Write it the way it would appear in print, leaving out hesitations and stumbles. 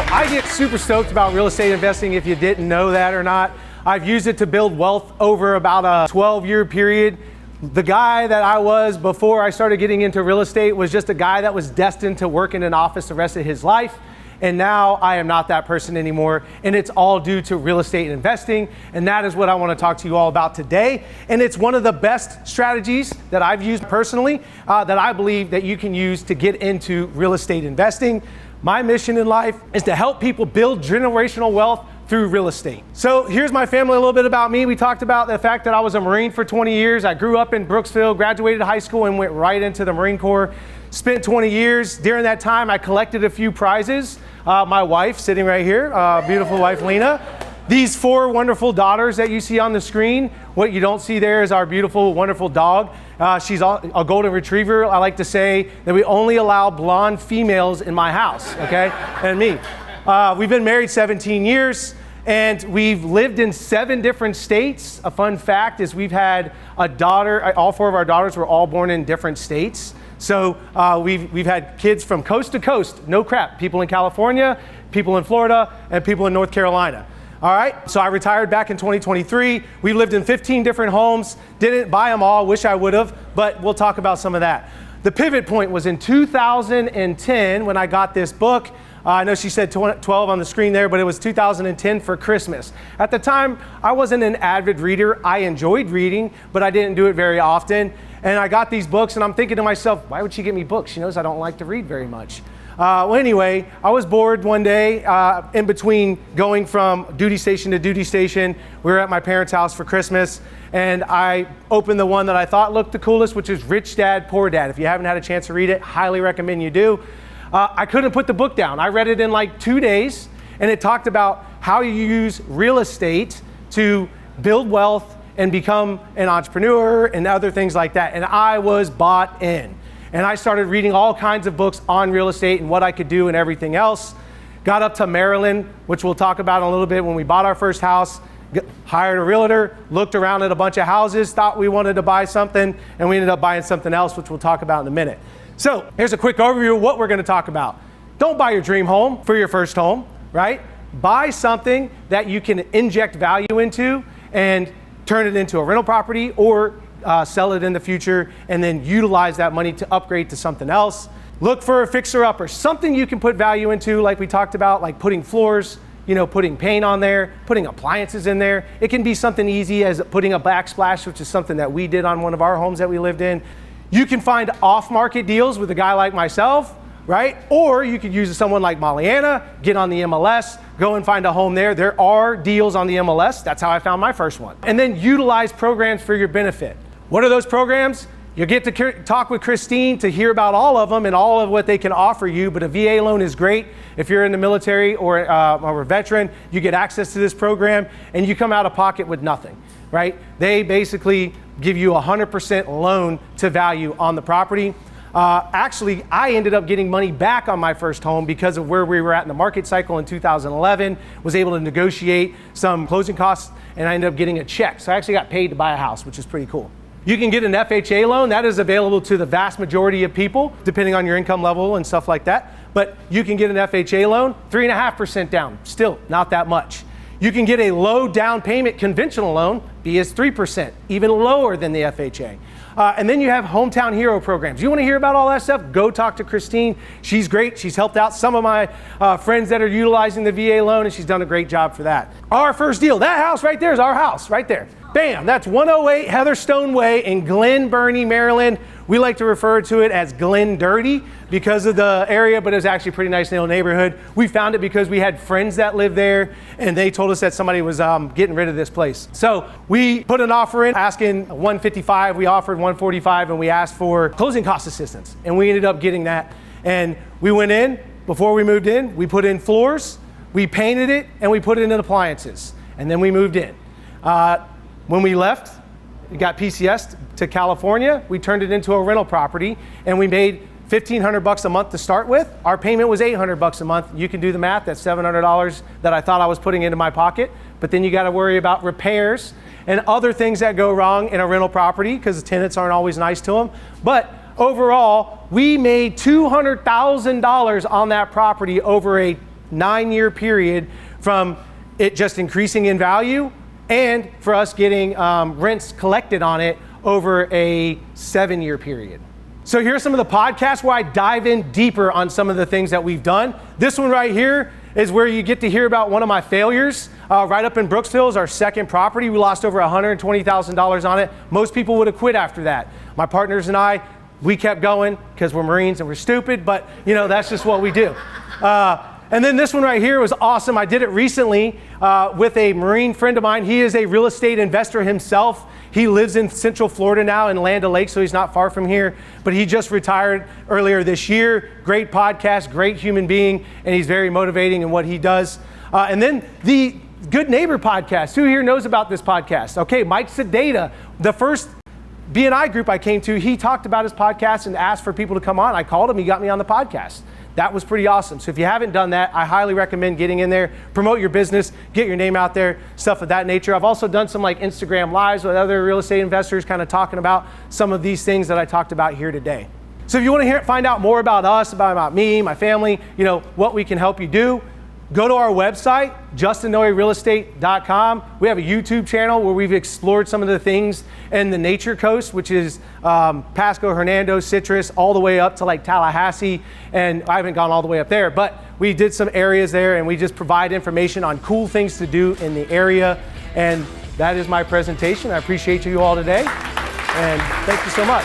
I get super stoked about real estate investing if you didn't know that or not. I've used it to build wealth over about a 12-year period. The guy that I was before I started getting into real estate was just a guy that was destined to work in an office the rest of his life. And now I am not that person anymore. And it's all due to real estate investing. And that is what I want to talk to you all about today. And it's one of the best strategies that I've used personally that I believe that you can use to get into real estate investing. My mission in life is to help people build generational wealth through real estate. So here's my family, a little bit about me. We talked about the fact that I was a Marine for 20 years. I grew up in Brooksville, graduated high school, and went right into the Marine Corps. Spent 20 years. During that time, I collected a few prizes. My wife, sitting right here, beautiful wife, Lena. These 4 wonderful daughters that you see on the screen. What you don't see there is our beautiful, wonderful dog. She's a golden retriever. I like to say that we only allow blonde females in my house, okay? And me. We've been married 17 years, and we've lived in 7 different states. A fun fact is we've had a daughter, all 4 of our daughters were all born in different states. So we've had kids from coast to coast, no crap. People in California, people in Florida, and people in North Carolina. All right, so I retired back in 2023. We lived in 15 different homes, didn't buy them all, wish I would have, but we'll talk about some of that. The pivot point was in 2010 when I got this book. I know she said 12 on the screen there, but it was 2010 for Christmas. At the time, I wasn't an avid reader. I enjoyed reading, but I didn't do it very often. And I got these books, and I'm thinking to myself, why would she get me books? She knows I don't like to read very much. Well, anyway, I was bored one day in between going from duty station to duty station. We were at my parents' house for Christmas, and I opened the one that I thought looked the coolest, which is Rich Dad, Poor Dad. If you haven't had a chance to read it, highly recommend you do. I couldn't put the book down. I read it in like 2 days, and it talked about how you use real estate to build wealth and become an entrepreneur and other things like that. And I was bought in. And I started reading all kinds of books on real estate and what I could do and everything else. Got up to Maryland, which we'll talk about in a little bit. When we bought our first house, hired a realtor, looked around at a bunch of houses, thought we wanted to buy something, and we ended up buying something else, which we'll talk about in a minute. So here's a quick overview of what we're going to talk about. Don't buy your dream home for your first home, right? Buy something that you can inject value into and turn it into a rental property or sell it in the future and then utilize that money to upgrade to something else. Look for a fixer-upper, something you can put value into, like we talked about, like putting floors, putting paint on there, putting appliances in there. It can be something easy as putting a backsplash, which is something that we did on one of our homes that we lived in. You can find off-market deals with a guy like myself, right? Or you could use someone like Molliana, get on the MLS, go and find a home there. There are deals on the MLS. That's how I found my first one. And then utilize programs for your benefit. What are those programs? You'll get to talk with Christine to hear about all of them and all of what they can offer you, but a VA loan is great. If you're in the military or a veteran, you get access to this program and you come out of pocket with nothing, right? They basically give you 100% loan to value on the property. Actually, I ended up getting money back on my first home because of where we were at in the market cycle in 2011, was able to negotiate some closing costs, and I ended up getting a check. So I actually got paid to buy a house, which is pretty cool. You can get an FHA loan. That is available to the vast majority of people, depending on your income level and stuff like that. But you can get an FHA loan, 3.5% down, still not that much. You can get a low down payment conventional loan, BS 3%, even lower than the FHA. And then you have hometown hero programs. You want to hear about all that stuff? Go talk to Christine. She's great. She's helped out some of my friends that are utilizing the VA loan, and she's done a great job for that. Our first deal, that house right there is our house right there. Bam, that's 108 Heatherstone Way in Glen Burnie, Maryland. We like to refer to it as Glen Dirty because of the area, but it's actually a pretty nice little neighborhood. We found it because we had friends that lived there, and they told us that somebody was getting rid of this place. So we put an offer in asking $155. We offered $145, and we asked for closing cost assistance, and we ended up getting that. And we went in, before we moved in, we put in floors, we painted it, and we put it in appliances, and then we moved in. When we left, we got PCS to California, we turned it into a rental property, and we made $1,500 a month to start with. Our payment was $800 a month. You can do the math. That's $700 that I thought I was putting into my pocket. But then you got to worry about repairs and other things that go wrong in a rental property because the tenants aren't always nice to them. But overall, we made $200,000 on that property over a 9-year period from it just increasing in value and for us getting rents collected on it over a 7-year period. So here's some of the podcasts where I dive in deeper on some of the things that we've done. This one right here is where you get to hear about one of my failures. Right up in Brooksville is our second property. We lost over $120,000 on it. Most people would have quit after that. My partners and I, we kept going because we're Marines and we're stupid, but that's just what we do. And then this one right here was awesome. I did it recently with a Marine friend of mine. He is a real estate investor himself. He lives in Central Florida now in Land O'Lakes, so he's not far from here. But he just retired earlier this year. Great podcast, great human being, and he's very motivating in what he does. And then the Good Neighbor podcast. Who here knows about this podcast? Okay, Mike Sedata, the first BNI group I came to, he talked about his podcast and asked for people to come on. I called him, he got me on the podcast. That was pretty awesome. So if you haven't done that, I highly recommend getting in there, promote your business, get your name out there, stuff of that nature. I've also done some like Instagram lives with other real estate investors kind of talking about some of these things that I talked about here today. So if you want to find out more about us, about me, my family, what we can help you do, go to our website, justinnoerealestate.com. We have a YouTube channel where we've explored some of the things in the Nature Coast, which is Pasco, Hernando, Citrus, all the way up to like Tallahassee. And I haven't gone all the way up there, but we did some areas there and we just provide information on cool things to do in the area. And that is my presentation. I appreciate you all today. And thank you so much.